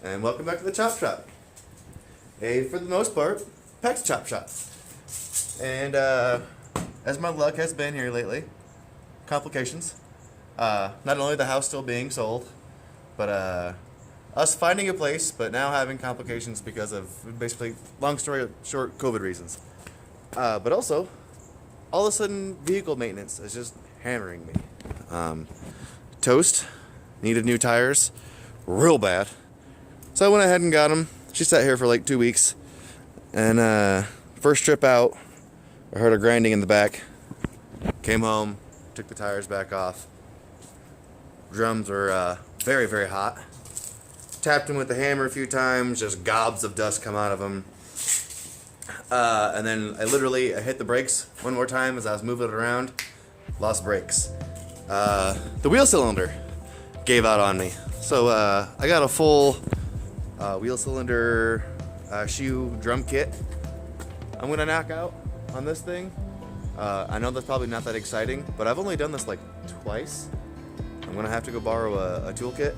and welcome back to the Chop Shop. For the most part, Peck's Chop Shop. And as my luck has been here lately, complications. Not only the house still being sold, but us finding a place, but now having complications because of basically, long story short, COVID reasons. But also, all of a sudden, vehicle maintenance is just hammering me. Toast needed new tires real bad, so I went ahead and got them. She sat here for like 2 weeks, and first trip out, I heard her grinding in the back. Came home, took the tires back off. Drums were very, very hot. Tapped them with the hammer a few times, just gobs of dust come out of them. And then I hit the brakes one more time as I was moving it around. Lost brakes. The wheel cylinder gave out on me. So I got a full wheel cylinder shoe drum kit I'm going to knock out on this thing. I know that's probably not that exciting, but I've only done this like twice. I'm going to have to go borrow a toolkit.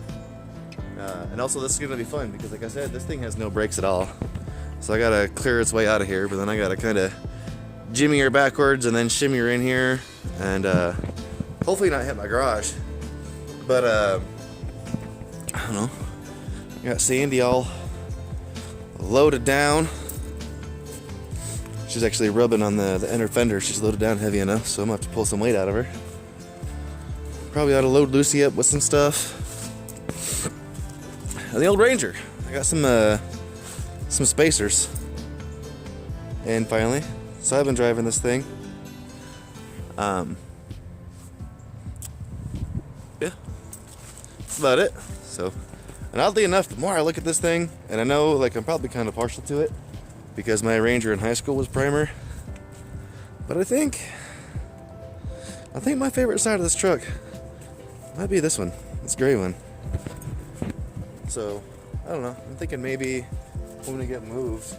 And also this is going to be fun because, like I said, this thing has no brakes at all. So I got to clear its way out of here, but then I got to kind of jimmy her backwards and then shimmy her in here and hopefully not hit my garage. But I don't know. I got Sandy all loaded down. She's actually rubbing on the inner fender. She's loaded down heavy enough, so I'm gonna have to pull some weight out of her. Probably ought to load Lucy up with some stuff. And the old Ranger. I got some spacers. And finally, so I've been driving this thing. Yeah, that's about it. So, and oddly enough, the more I look at this thing, and I know like I'm probably kind of partial to it because my Ranger in high school was primer, but I think my favorite side of this truck might be this one, this gray one. So, I don't know. I'm thinking maybe when we get moved,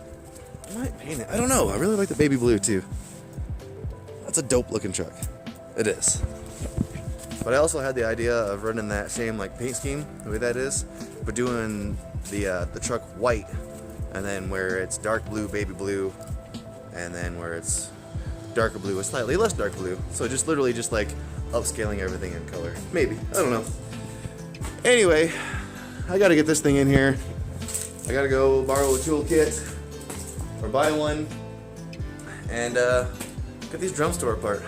I might paint it. I don't know. I really like the baby blue too. That's a dope looking truck. It is. But I also had the idea of running that same like paint scheme, the way that is, but doing the truck white, and then where it's dark blue, baby blue, and then where it's darker blue, a slightly less dark blue. So just literally just like upscaling everything in color. Maybe. I don't know. Anyway, I gotta get this thing in here. I gotta go borrow a toolkit or buy one and get these drums tore apart.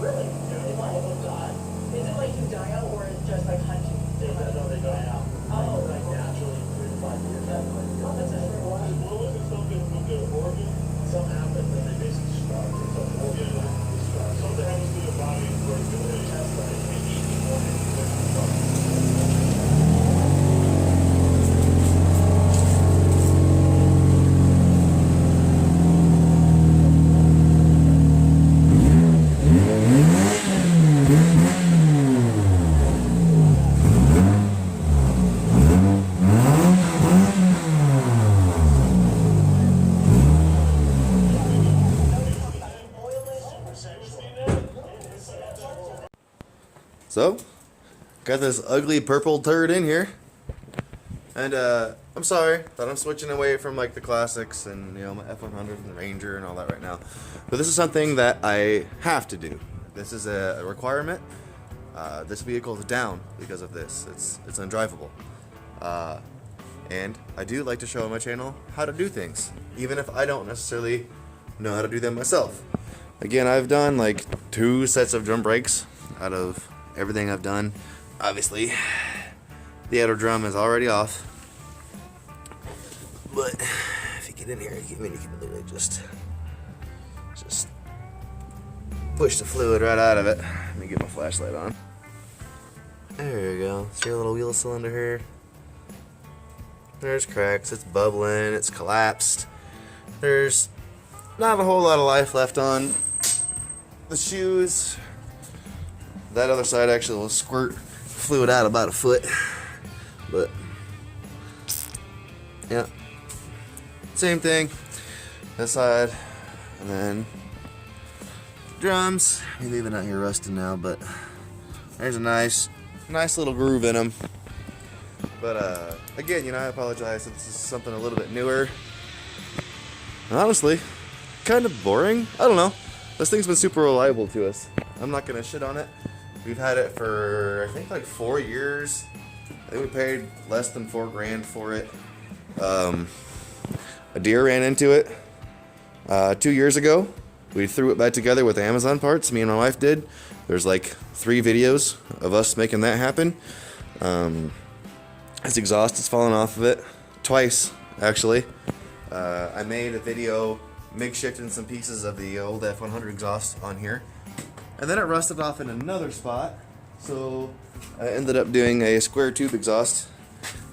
Really? Is it like you die out or it's just like hunting? They die out. Oh, like naturally 3 to 5 years. Oh, that's a short while. Well, look at something from the organ. Something happens and they basically starve. It's an organ starve. Something happens to the body where it's going to test that it can eat the organ. So, got this ugly purple turd in here, and I'm sorry that I'm switching away from like the classics and my F100 and Ranger and all that right now, but this is something that I have to do. This is a requirement. This vehicle is down because of this. It's undrivable, and I do like to show on my channel how to do things, even if I don't necessarily know how to do them myself. Again, I've done like 2 sets of drum brakes out of everything I've done. Obviously, the outer drum is already off, but if you get in here, you can literally just push the fluid right out of it. Let me get my flashlight on. There you go. See your little wheel cylinder here? There's cracks. It's bubbling. It's collapsed. There's not a whole lot of life left on the shoes. That other side actually will squirt fluid out about a foot, but yeah, same thing. This side, and then drums. You leave it out here rusting now, but there's a nice little groove in them. But again, you know, I apologize if this is something a little bit newer. And honestly, kind of boring. I don't know. This thing's been super reliable to us. I'm not gonna shit on it. We've had it for I think like 4 years. I think we paid less than $4 grand for it. A deer ran into it 2 years ago. We threw it back together with Amazon parts. Me and my wife did. There's like 3 videos of us making that happen. Its exhaust is falling off of it twice, actually. I made a video makeshifting some pieces of the old F100 exhaust on here, and then it rusted off in another spot. So I ended up doing a square tube exhaust,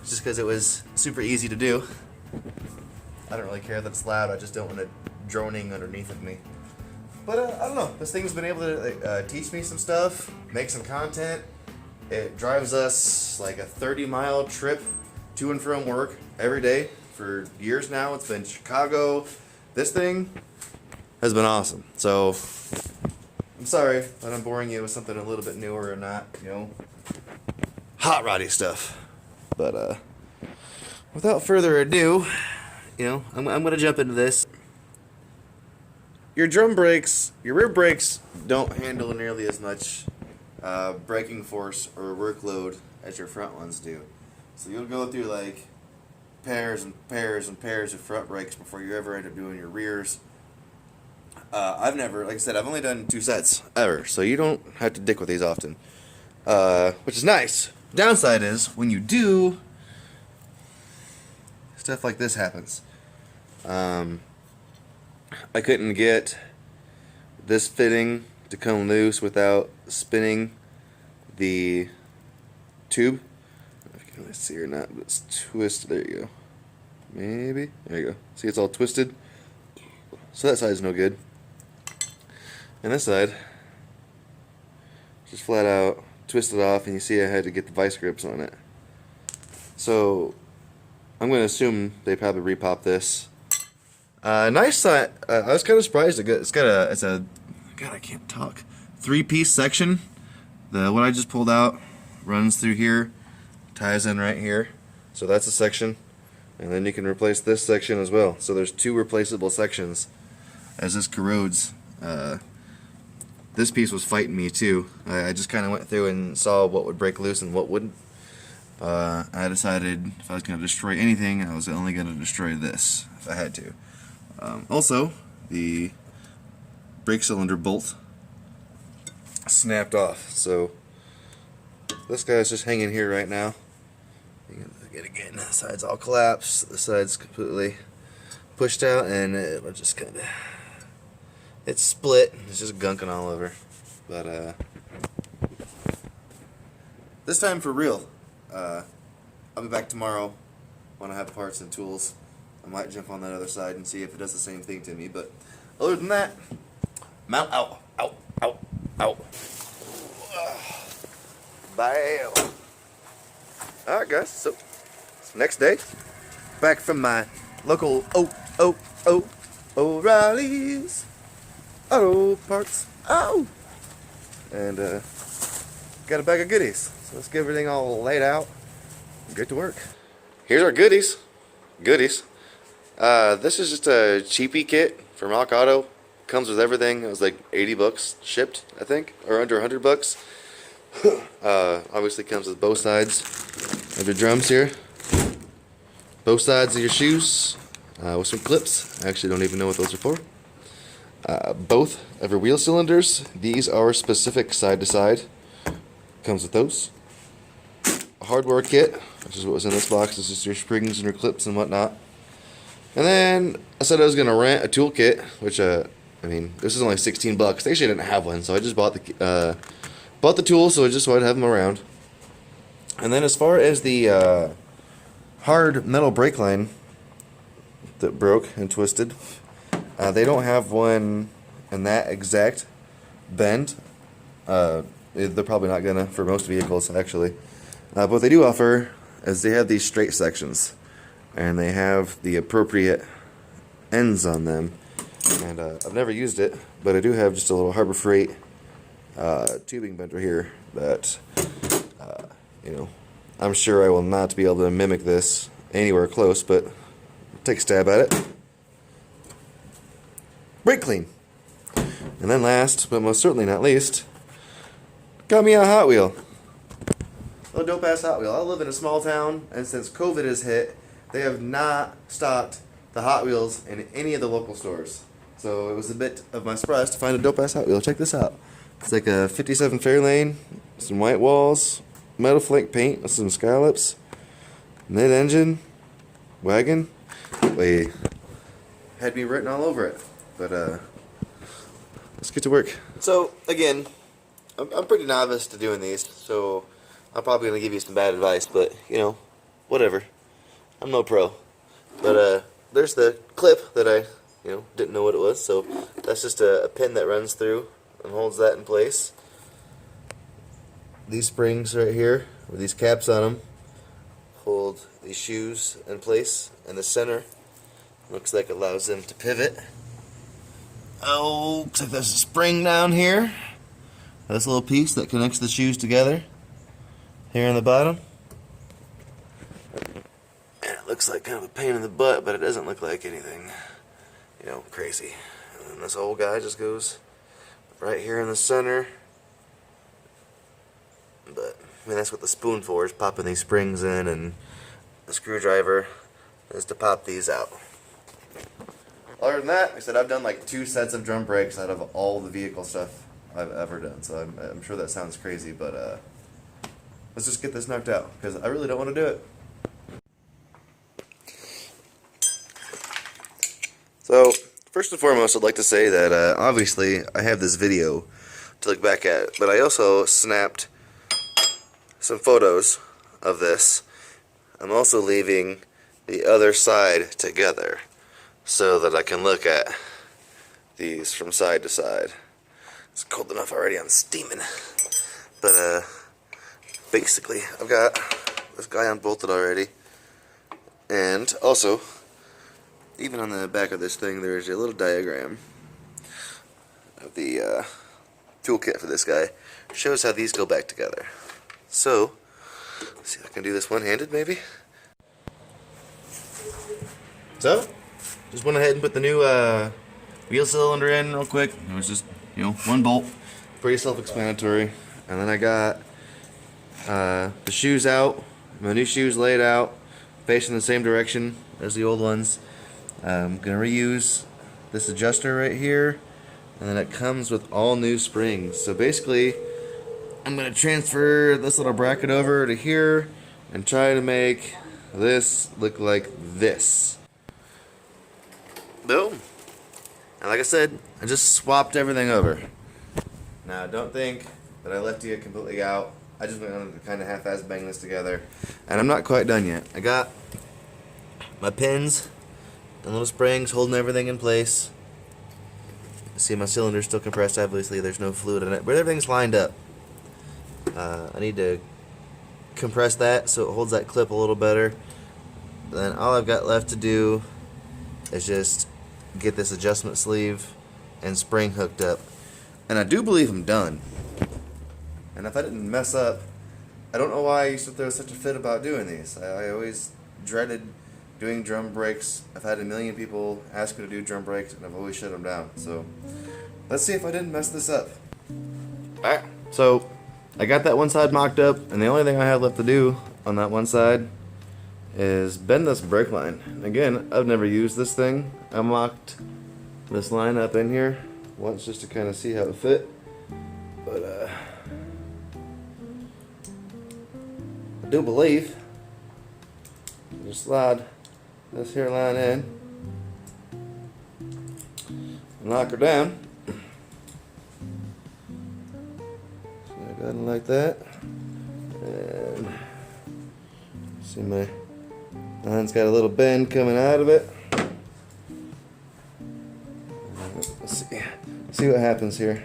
just because it was super easy to do. I don't really care that it's loud. I just don't want it droning underneath of me. But I don't know. This thing's been able to teach me some stuff, make some content. It drives us like a 30-mile trip to and from work every day for years now. It's been Chicago. This thing has been awesome. So I'm sorry that I'm boring you with something a little bit newer or not, you know, hot roddy stuff. But without further ado, you know, I'm gonna jump into this. Your drum brakes, your rear brakes don't handle nearly as much braking force or workload as your front ones do. So you'll go through like pairs and pairs and pairs of front brakes before you ever end up doing your rears. I've never, like I said, I've only done 2 sets ever, so you don't have to dick with these often, which is nice. Downside is when you do, stuff like this happens. I couldn't get this fitting to come loose without spinning the tube. I don't know if you can really see or not, but it's twisted. There you go. Maybe. There you go. See, it's all twisted. So that side's no good. And this side, just flat out twisted off, and you see I had to get the vice grips on it. So I'm going to assume they probably repop this. Nice side. I was kind of surprised. It's a God, I can't talk. 3-piece section. The one I just pulled out runs through here, ties in right here. So that's a section, and then you can replace this section as well. So there's 2 replaceable sections. As this corrodes, this piece was fighting me too. I just kind of went through and saw what would break loose and what wouldn't. I decided if I was going to destroy anything, I was only going to destroy this if I had to. Also, the brake cylinder bolt snapped off, so this guy's just hanging here right now. You can look at it again. The side's all collapsed, the side's completely pushed out, and it'll just kind of, it's split. It's just gunking all over. But this time for real. I'll be back tomorrow when I have parts and tools. I might jump on that other side and see if it does the same thing to me. But other than that, mount out, out, out, out. Bam. Alright guys, so next day, back from my local O'Reilly's Auto Parts. Oh! And got a bag of goodies. So let's get everything all laid out and get to work. Here's our goodies. This is just a cheapy kit from Rock Auto. Comes with everything. It was like 80 bucks shipped, I think, or under 100 bucks. Obviously comes with both sides of your drums here. Both sides of your shoes with some clips. I actually don't even know what those are for. Both of your wheel cylinders. These are specific side to side. Comes with those. A hardware kit, which is what was in this box. This is your springs and your clips and whatnot. And then I said I was gonna rent a tool kit, which I mean, this is only 16 bucks. They actually didn't have one, so I just bought the tools, so I'd have them around. And then as far as the hard metal brake line that broke and twisted, they don't have one in that exact bend. They're probably not gonna for most vehicles actually. What they do offer is they have these straight sections, and they have the appropriate ends on them. And I've never used it, but I do have just a little Harbor Freight tubing bender here that, you know, I'm sure I will not be able to mimic this anywhere close, but take a stab at it. Brake clean. And then last, but most certainly not least, got me a Hot Wheel. A dope ass Hot Wheel. I live in a small town, and since COVID has hit, they have not stocked the Hot Wheels in any of the local stores. So it was a bit of my surprise to find a dope ass Hot Wheel. Check this out. It's like a 57 Fairlane, some white walls, metal flake paint with some scallops, mid-engine, wagon. Wait, had me written all over it. But let's get to work. So again, I'm pretty novice to doing these, so I'm probably gonna give you some bad advice. But you know, whatever. I'm no pro. But there's the clip that I didn't know what it was. So that's just a pin that runs through and holds that in place. These springs right here, with these caps on them, hold these shoes in place, and the center looks like it allows them to pivot. Oh, looks like there's a spring down here. This little piece that connects the shoes together here on the bottom. And it looks like kind of a pain in the butt, but it doesn't look like anything, crazy. And then this old guy just goes right here in the center. But I mean, that's what the spoon for, is popping these springs in, and the screwdriver is to pop these out. Other than that, like I said, I've done like 2 sets of drum brakes out of all the vehicle stuff I've ever done. So I'm sure that sounds crazy, but let's just get this knocked out, because I really don't want to do it. So first and foremost, I'd like to say that obviously I have this video to look back at, but I also snapped some photos of this. I'm also leaving the other side together so that I can look at these from side to side. It's cold enough already, I'm steaming. But basically, I've got this guy unbolted already. And also, even on the back of this thing, there's a little diagram of the toolkit for this guy. Shows how these go back together. So, let's see if I can do this one-handed, maybe. So, just went ahead and put the new wheel cylinder in real quick. It was just, one bolt. Pretty self-explanatory. And then I got the shoes out. My new shoes laid out, facing the same direction as the old ones. I'm going to reuse this adjuster right here. And then it comes with all new springs. So basically, I'm going to transfer this little bracket over to here and try to make this look like this. Boom. And like I said, I just swapped everything over. Now, don't think that I left you completely out. I just went on to kind of half-ass bang this together. And I'm not quite done yet. I got my pins and little springs holding everything in place. See, my cylinder's still compressed. Obviously, there's no fluid in it, but everything's lined up. I need to compress that so it holds that clip a little better. Then all I've got left to do is just get this adjustment sleeve and spring hooked up. And I do believe I'm done. And if I didn't mess up, I don't know why I used to throw such a fit about doing these. I always dreaded doing drum brakes. I've had a million people ask me to do drum brakes, and I've always shut them down. So let's see if I didn't mess this up. Alright, so I got that one side mocked up, and the only thing I have left to do on that one side is bend this brake line. Again, I've never used this thing. I mocked this line up in here once just to kind of see how it fit. But I do believe just slide this here line in and lock her down. So I got it like that. And see, my line's got a little bend coming out of it. Let's see what happens here.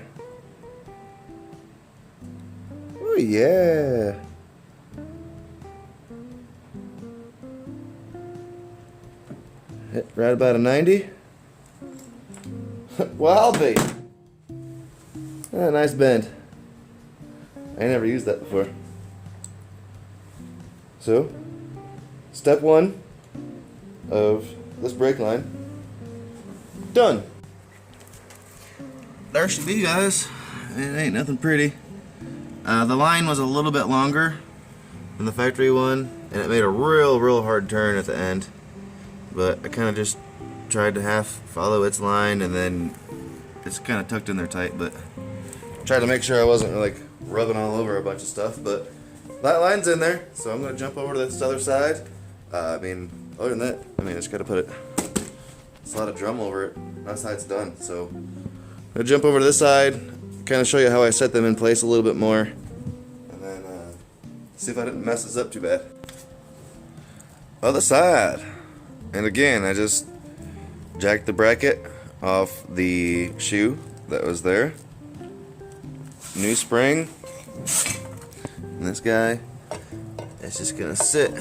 Oh yeah. Hit right about a 90. Well, I'll be. Nice bend. I never used that before. So, step one of this brake line done. There she be, guys. It ain't nothing pretty. The line was a little bit longer than the factory one, and it made a real hard turn at the end. But I kind of just tried to half follow its line, and then it's kind of tucked in there tight, but tried to make sure I wasn't like rubbing all over a bunch of stuff. But that line's in there, so I'm gonna jump over to this other side. Other than that, I just gotta put a lot of drum over it. That side's done, so I'm gonna jump over to this side, kind of show you how I set them in place a little bit more, and then see if I didn't mess this up too bad. Other side, and again, I just jacked the bracket off the shoe that was there. New spring. And this guy is just gonna sit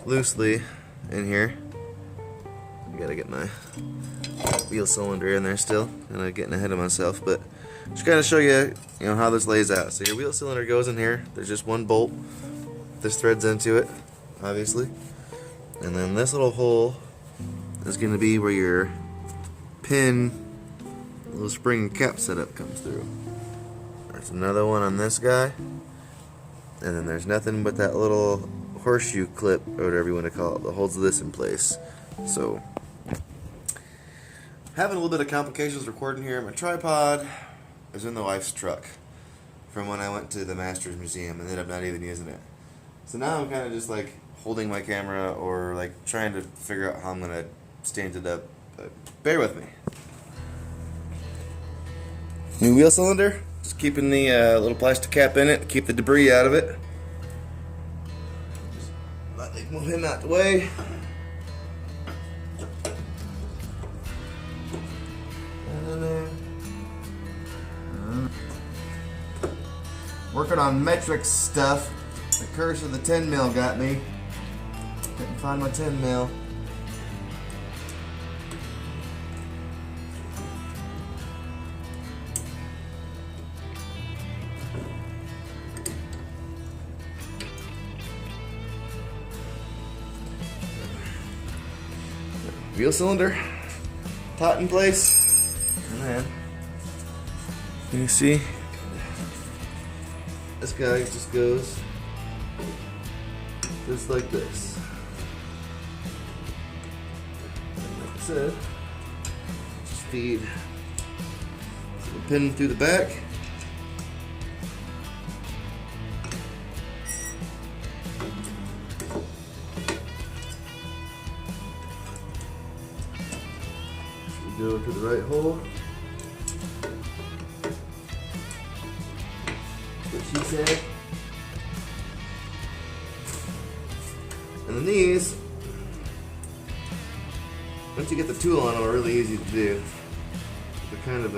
loosely in here. I gotta get my wheel cylinder in there still. Kind of getting ahead of myself, but just kind of show you, how this lays out. So your wheel cylinder goes in here. There's just one bolt. This threads into it, obviously, and then this little hole is gonna be where your pin, little spring cap setup comes through. There's another one on this guy, and then there's nothing but that little horseshoe clip, or whatever you want to call it, that holds this in place. So, having a little bit of complications recording here. My tripod is in the wife's truck from when I went to the Masters Museum and ended up not even using it. So now I'm kind of just like holding my camera or like trying to figure out how I'm gonna stand it up. But bear with me. New wheel cylinder. Just keeping the little plastic cap in it to keep the debris out of it. Just lightly move him out the way. Working on metric stuff. The curse of the 10 mil got me. Couldn't find my 10 mil. Wheel cylinder taut in place, and then you see this guy just goes just like this. And like I said, just feed the pin through the back. Go to the right hole. That's what she said. And then these, once you get the tool on them, are really easy to do. They're kind of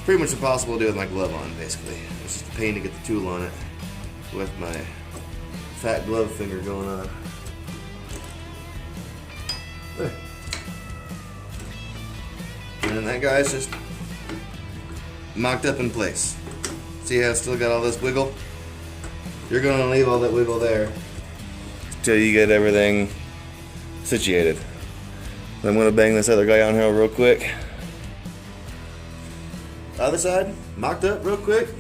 pretty much impossible to do with my glove on, basically. It's just a pain to get the tool on it with my fat glove finger going on. There. And then that guy's just mocked up in place. See how it's still got all this wiggle? You're going to leave all that wiggle there until you get everything situated. So I'm going to bang this other guy on here real quick. Other side, mocked up real quick.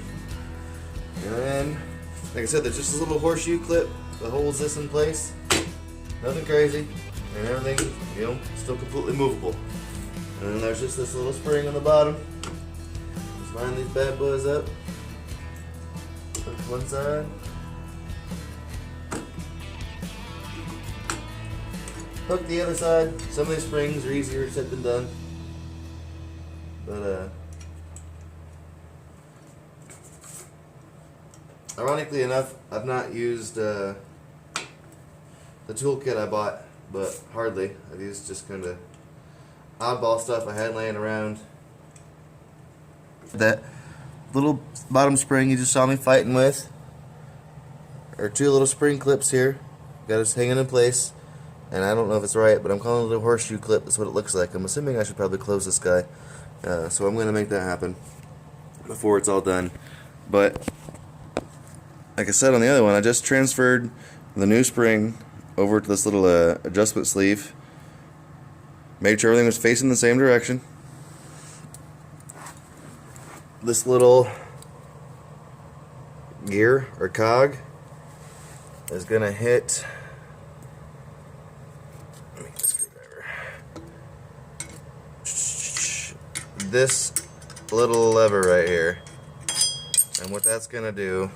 And then, like I said, there's just a little horseshoe clip that holds this in place. Nothing crazy. And everything, still completely movable. And then there's just this little spring on the bottom. Just line these bad boys up. Hook one side. Hook the other side. Some of these springs are easier said than done. But ironically enough, I've not used the toolkit I bought. But hardly. I've used just kind of oddball stuff I had laying around. That little bottom spring you just saw me fighting with, or two little spring clips here. Got us hanging in place. and I don't know if it's right, but I'm calling it a horseshoe clip. That's what it looks like. I'm assuming I should probably close this guy, so I'm going to make that happen before it's all done. But like I said on the other one, I just transferred the new spring over to this little adjustment sleeve. Made sure everything was facing the same direction. This little gear or cog is gonna hit. Let me get a screwdriver. This little lever right here, and what that's gonna do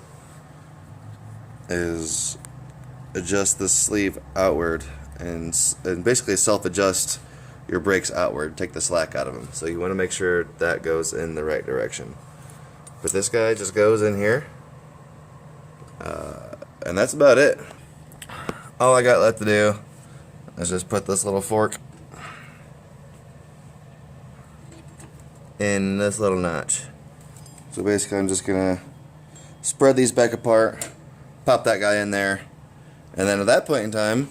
is adjust the sleeve outward and basically self-adjust your brakes outward, take the slack out of them. So you want to make sure that goes in the right direction. But this guy just goes in here, and that's about it. All I got left to do is just put this little fork in this little notch. So basically I'm just gonna spread these back apart, pop that guy in there, and then at that point in time,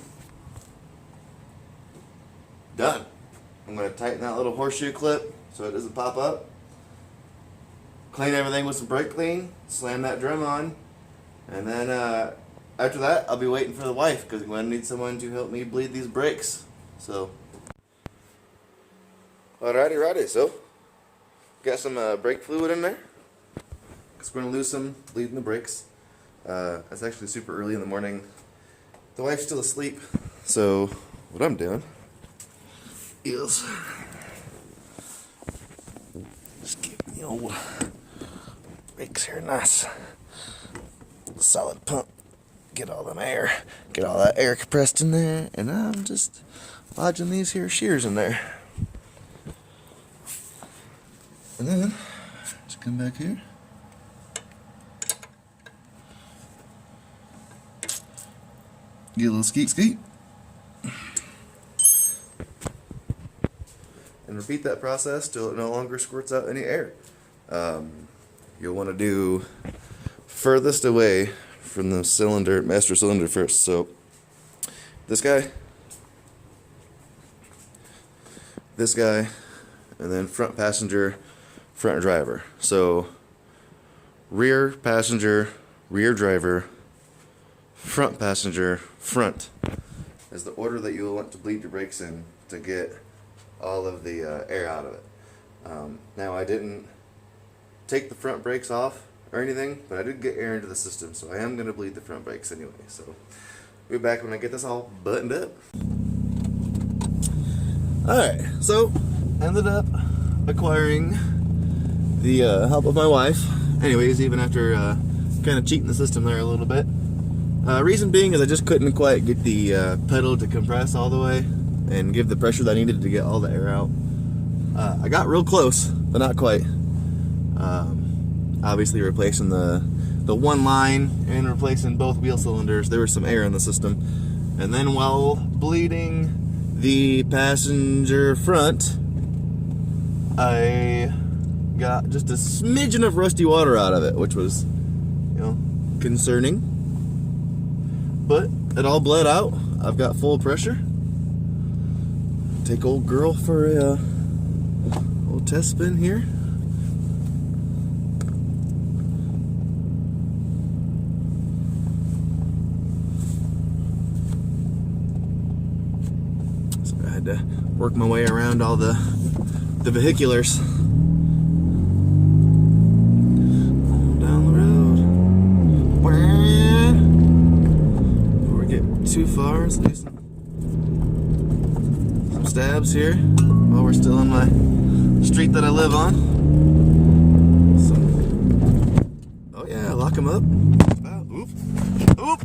done. I'm going to tighten that little horseshoe clip so it doesn't pop up. Clean everything with some brake clean, slam that drum on, and then after that I'll be waiting for the wife because I'm going to need someone to help me bleed these brakes. So, alrighty, so got some brake fluid in there because we're going to lose some bleeding the brakes. It's actually super early in the morning. The wife's still asleep, so what I'm doing is just give the old brakes here a nice solid pump. Get all them air, get all that air compressed in there, and I'm just lodging these here shears in there. And then just come back here. Get a little skeet. And repeat that process till it no longer squirts out any air. You'll want to do furthest away from the cylinder, master cylinder first. So this guy, and then front passenger, front driver. So rear passenger, rear driver, front passenger, front is the order that you'll want to bleed your brakes in to get all of the air out of it. Now I didn't take the front brakes off or anything, but I did get air into the system, so I am going to bleed the front brakes anyway. So we'll be back when I get this all buttoned up. Alright, so ended up acquiring the help of my wife. Anyways, even after kind of cheating the system there a little bit. Reason being is I just couldn't quite get the pedal to compress all the way and give the pressure that I needed to get all the air out. I got real close, but not quite. Obviously replacing the one line and replacing both wheel cylinders, there was some air in the system. And then while bleeding the passenger front, I got just a smidgen of rusty water out of it, which was, concerning. But it all bled out. I've got full pressure. Take old girl for a little test spin here. So I had to work my way around all the vehiculars. Down the road. Before we get too far, let's do some stabs here while we're still on my street that I live on. So, oh yeah, lock them up. Oop.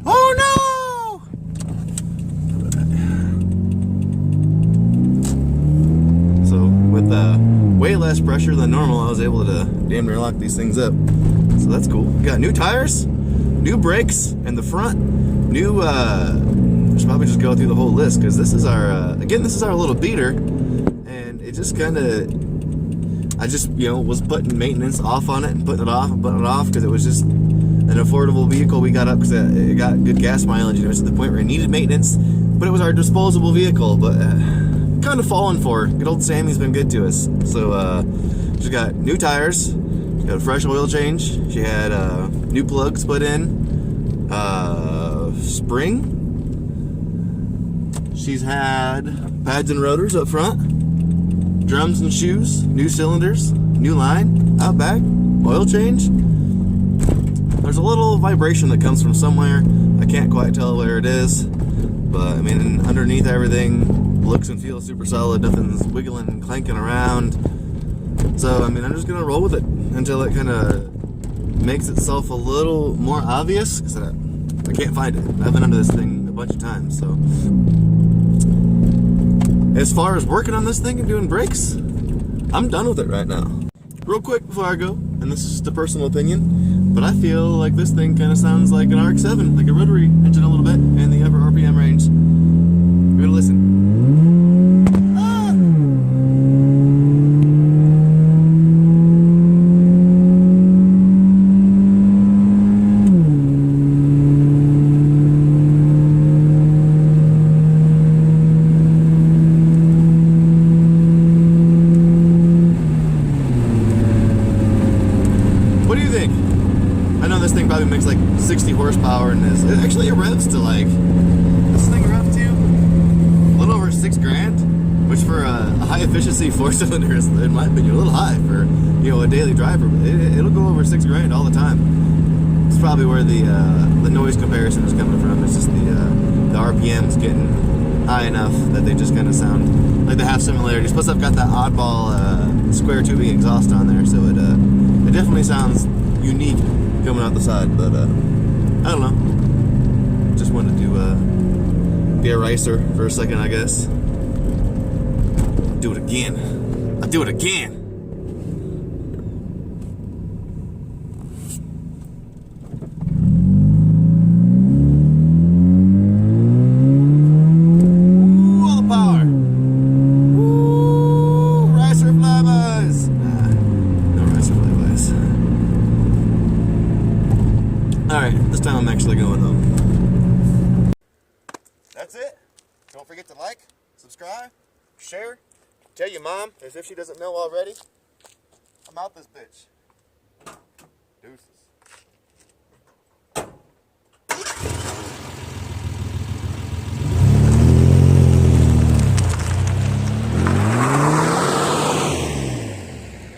Oh no! So with way less pressure than normal, I was able to damn near lock these things up. So that's cool. Got new tires, new brakes in the front, new should probably just go through the whole list because this is our this is our little beater, and it just kind of I just was putting maintenance off on it and putting it off because it was just an affordable vehicle we got up because it got good gas mileage and it was to the point where it needed maintenance, but it was our disposable vehicle. But kind of fallen for. Good old Sammy's been good to us. So she's got new tires, she got a fresh oil change, she had new plugs put in, spring. She's had pads and rotors up front, drums and shoes, new cylinders, new line, out back, oil change. There's a little vibration that comes from somewhere. I can't quite tell where it is, but I mean, underneath everything looks and feels super solid. Nothing's wiggling and clanking around. So I mean, I'm just gonna roll with it until it kind of makes itself a little more obvious, because I can't find it. I've been under this thing a bunch of times. So as far as working on this thing and doing brakes, I'm done with it right now. Real quick before I go, and this is just a personal opinion, but I feel like this thing kind of sounds like an RX-7, like a rotary engine a little bit, in the upper RPM range. Give it a listen. What do you think? I know this thing probably makes like 60 horsepower in this. It actually revs to like, this thing revs to a little over 6 grand, which for a high efficiency 4-cylinder is, in my opinion, a little high for, you know, a daily driver. But it'll go over 6 grand all the time. It's probably where the noise comparison is coming from. It's just the RPMs getting high enough that they just kind of sound like they have similarities. Plus I've got that oddball square tubing exhaust on there, so it definitely sounds unique coming out the side. But I don't know, just wanted to be a racer for a second, I guess. Do it again. I'll do it again. Alright, this time I'm actually going home. That's it. Don't forget to like, subscribe, share, tell your mom as if she doesn't know already. I'm out this bitch. Deuces.